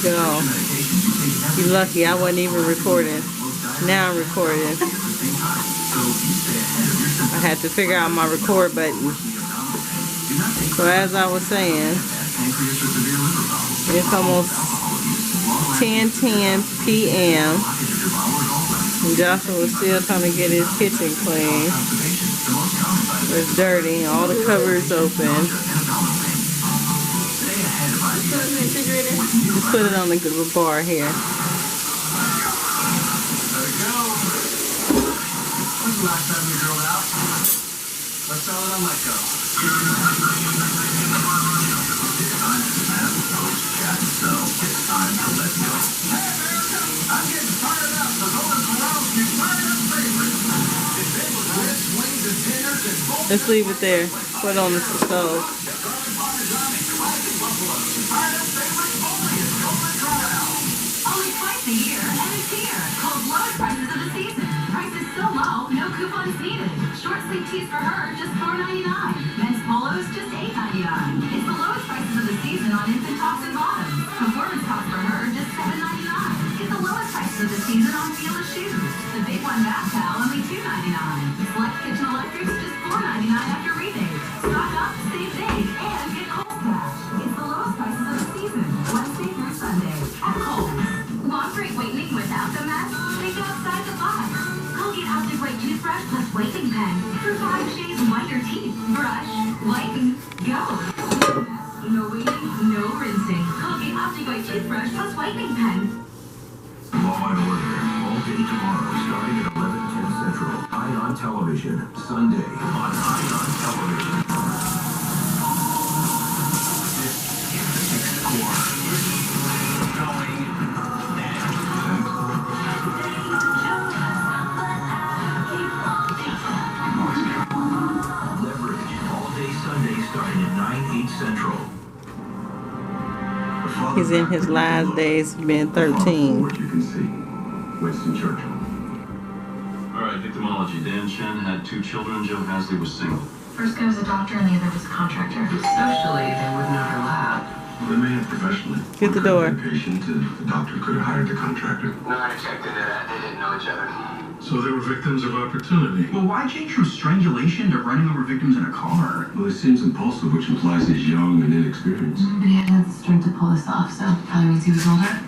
Go. You're lucky I wasn't even recording. Now I'm recording. I had to figure out my record button. So as I was saying, it's almost 10:10 p.m. Joshua was still trying to get his kitchen clean. It's dirty. All the cupboards open. Just put it on the bar here. When's the last time you drove out? Let's sell it on Letgo. It's time to snap, post, chat, and sell. It's time to let go. Hey, America! I'm getting fired up. The Golden Corral's new fired-up favorite. It's made with ribs, wings, and tenders, and both. Let's leave it there. Put it on the stove. Only twice a year, and it's here. Called lowest prices of the season. Prices so low, no coupons needed. Short sleeve tees for her, just $4.99. Men's polos, just $8.99. It's the lowest prices of the season on infant tops and bottoms. Performance tops for her, just $7.99. Get the lowest prices of the season on Fila shoes. The big one bath towel, only $2.99. Select kitchen electrics, just $4.99 after rebate. Stock up, save big, and get Kohl's cash. It's the lowest prices of the season. Wednesday through Sunday at Kohl's. Want great whitening without the mess? Think outside the box. Colgate Optic White Toothbrush plus whitening pen for 5 shades whiter teeth. Brush, whiten, go. No waiting, no rinsing. Colgate Optic White Toothbrush plus whitening pen. Law and Order, all day tomorrow, starting at 11:10 Central. Ion Television, Sunday on Ion Television. This is the Sixth Core. Going Leverage, all day Sunday, starting at 9/8 Central. He's in his last days, being 13. What you can see, Winston Churchill. All right, victimology. Dan Chen had 2 children. Joe Hasley was single. First guy was a doctor and the other was a contractor. Socially, they wouldn't overlap. They may have professionally. Get the door. The patient, the doctor could have hired the contractor. No, I checked into that. They didn't know each other. So they were victims of opportunity. Well, why change from strangulation to running over victims in a car? Well, it seems impulsive, which implies he's young and inexperienced. But he hasn't strength to pull this off, so probably means he was older.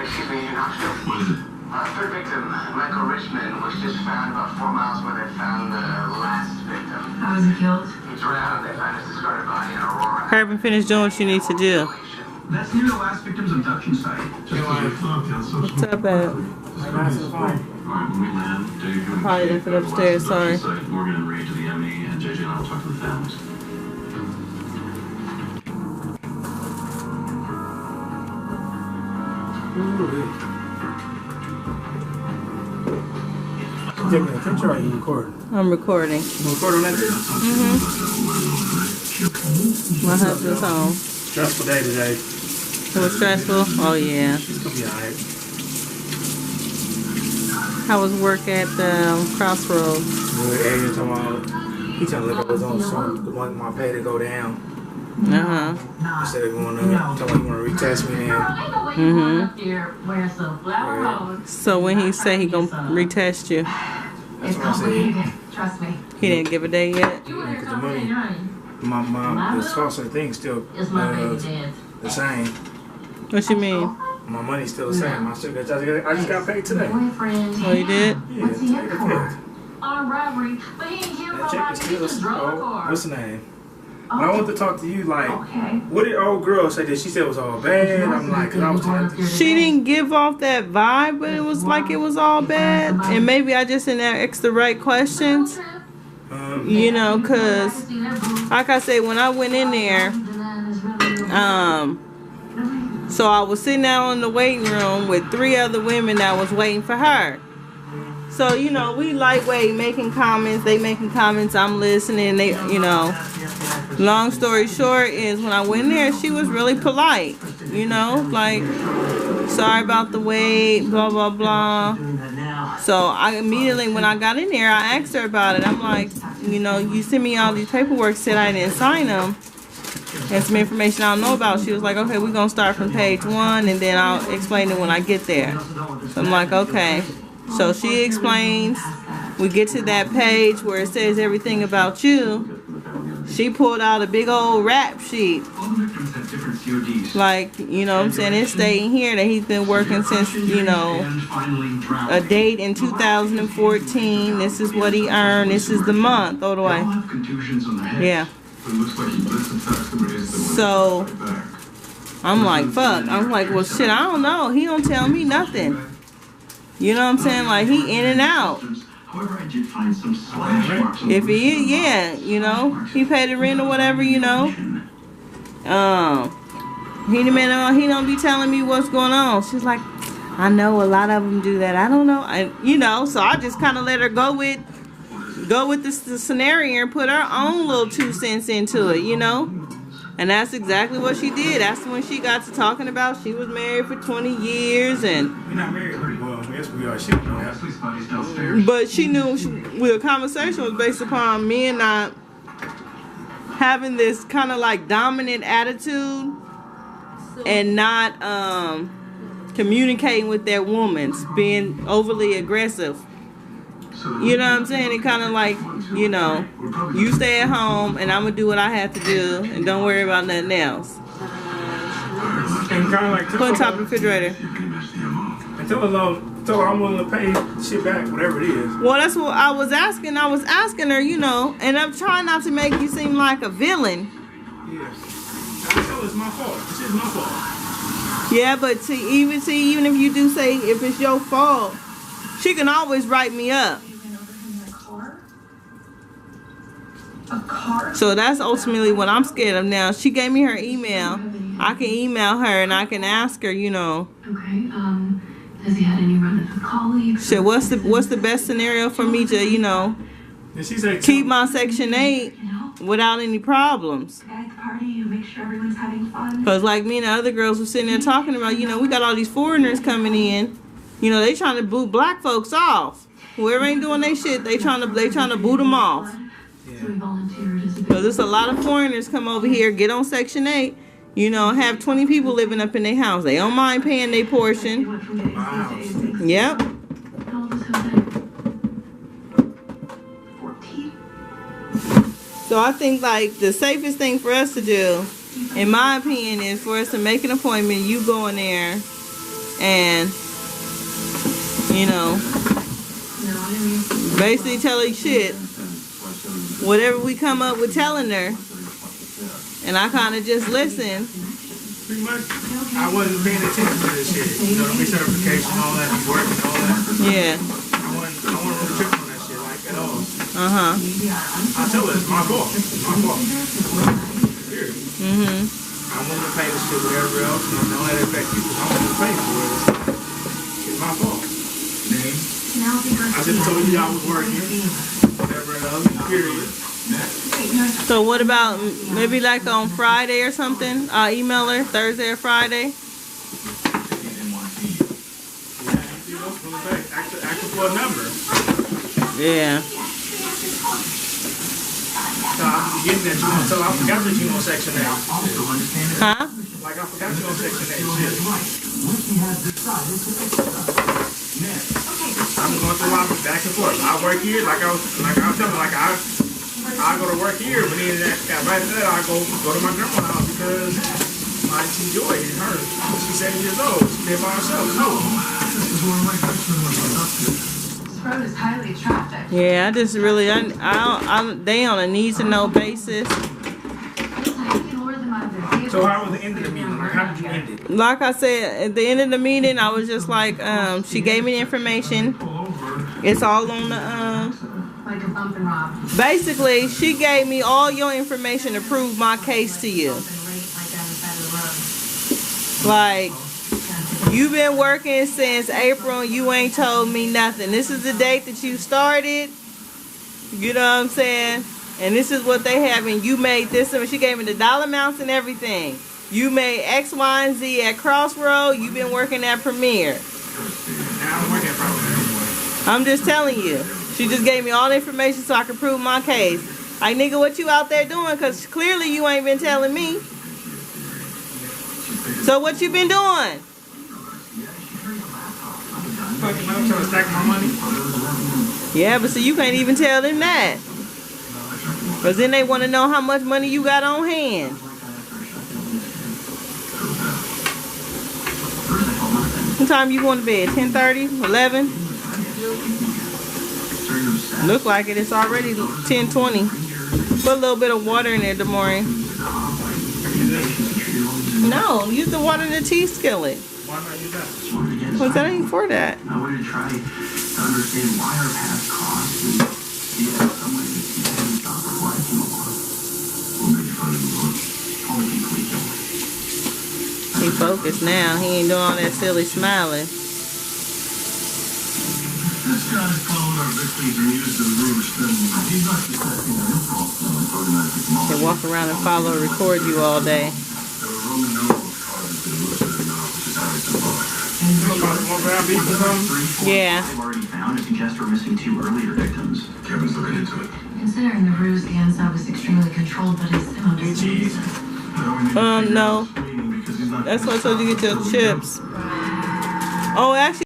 Excuse me, you're not sure. What is it? Third victim, Michael Richmond, was just found about 4 miles where they found the last victim. How was he killed? He drowned. They found his discarded body in Aurora. Hurry up and finish doing what you need to do. That's near the last victim's abduction site. What's up, Ed? All right, when we land, Dave, you Probably left it upstairs, sorry. Morgan and Ray to the ME, and JJ and I will talk to the families. Taking a picture or are you recording? I'm recording. You record on that too? My husband's home. Stressful day today. It was stressful? Oh, yeah. She's gonna be alright. How was work at Crossroads? He trying to look at his own son. The one my pay to go down. Instead of going up, tell him you want to retest me now. So when he say he gonna retest you, That's what I said. Trust me. he didn't give a day yet? Because the money, the cost of the thing still the same. What you mean? My money's still the same. I just got paid today. Oh, you did? Yeah, today the 5th. On robbery, but he ain't killed That check nobody. is He just still, drove a car. what's the name? But I want to talk to you, like, Okay. what did old girl say that she said it was all bad? I'm like, cause I was trying to. She didn't give off that vibe, but it was like it was all bad. And maybe I just didn't ask the right questions. You know, cause like I said, when I went in there, so I was sitting out in the waiting room with 3 other women that was waiting for her. So, you know, we lightweight making comments, they making comments, I'm listening, they, you know. Long story short is when I went in there, she was really polite, you know, like, sorry about the wait, blah, blah, blah. So I immediately, when I got in there, I asked her about it. I'm like, you know, you sent me all these paperwork, said I didn't sign them. and some information I don't know about. She was like, okay, we're gonna start from page 1 and then I'll explain it when I get there. So I'm like, okay. So she explains. We get to that page where it says everything about you. She pulled out a big old rap sheet. Like, you know what I'm saying? It's stating here that he's been working since, you know, a date in 2014. This is what he earned. This is the month. Throw it away. Yeah. So, I'm like, fuck. I'm like, well, shit, I don't know. He don't tell me nothing. You know what I'm saying? Like, he in and out. However, I did find some slash marks. If he is, yeah, you know, he paid the rent or whatever, you know. He don't be telling me what's going on. She's like, I know a lot of them do that. I don't know, you know. So I just kind of let her go with the scenario and put her own little 2 cents into it, you know. And that's exactly what she did. That's when she got to talking about she was married for 20 years and. We're not married. Well, yes, we are. She know that. But she knew the conversation was based upon men not having this kind of like dominant attitude and not communicating with their women, being overly aggressive. You know what I'm saying? It kind of like, you know, you stay at home and I'm going to do what I have to do and don't worry about nothing else. And kind of like put on top of the refrigerator. And tell her I'm willing to pay shit back, whatever it is. Well, that's what I was asking. I was asking her, you know, and I'm trying not to make you seem like a villain. Yes. I tell her it's my fault. This is my fault. Yeah, but even if you do say if it's your fault, she can always write me up. So that's ultimately what I'm scared of now. She gave me her email. I can email her and I can ask her, you know. Okay, has he had any run with colleagues? So what's the best scenario for me to, you know, keep my Section 8 without any problems? Because like me and the other girls were sitting there talking about, you know, we got all these foreigners coming in. You know, they trying to boot black folks off. Whoever ain't doing their shit, they trying to boot them off. Because there's a lot of foreigners come over here, get on Section 8, you know, have 20 people living up in their house. They don't mind paying their portion. Yep. So I think like the safest thing for us to do, in my opinion, is for us to make an appointment. You go in there and, you know, basically tell her shit. Whatever we come up with telling her, and I kind of just listen. Pretty much, I wasn't paying attention to this shit. You know, the recertification, all that, you working, all that. Yeah. I wasn't really tripping on that shit, like, at all. I tell her it's my fault. It's my fault. Period. I'm willing to pay this shit, whatever else, and don't let it affect you, because I'm willing to pay for it. It's my fault. I just told you I was working. Whatever else, period. So what about maybe like on Friday or something? I'll email her Thursday or Friday. Ask for a number. Yeah. So I'm getting that you want. So I forgot that you on Section 8. Huh? Like I forgot you on Section 8. I'm going through my back and forth. I work here, like I was telling, like I go to work here, but then right after that I go to my grandma's house because I enjoy it. Her, she's 7 years old. She lives by herself. No. This road is highly trafficked. Yeah, I just really, they on a need to know basis. So how was the end of the meeting? Like, how did you end it? Like I said, at the end of the meeting, I was just like, she gave me the information. It's all on the, like a bump and rob. Basically, she gave me all your information to prove my case to you. Like, you've been working since April and you ain't told me nothing. This is the date that you started. You know what I'm saying? And this is what they have, and you made this. And she gave me the dollar amounts and everything. You made X, Y, and Z at Crossroad. You've been working at Premier. I'm just telling you. She just gave me all the information so I could prove my case. Like, nigga, what you out there doing? Because clearly you ain't been telling me. So what you been doing? Fucking, I'm trying to stack my money. Yeah, but see, you can't even tell them that. Because then they want to know how much money you got on hand. What time you going to bed? 10:30? 11? Look like it. It's already 10:20. Put a little bit of water in there, Damari. No, use the water in the tea skillet. Why not use that? Well, that ain't for that. I wanted to try to understand why our paths crossed and see if some way to keep him stop before I came along. What made you find him alone? Only people he killed. He focused now. He ain't doing all that silly smiling. This guy's followed our victims and used them roost, and he's not suspecting an impulse. They walk around and follow and record you all day. There were Roman numerals carved into the lucid in the opposite sides of the bar. More bad beef or something? Yeah. They've already found and suggest we're missing 2 earlier victims. Kevin's looking into it. Considering the ruse, the inside was extremely controlled, but his MO Any doesn't cheese? No. That's why I told you to get your chips. Oh, actually.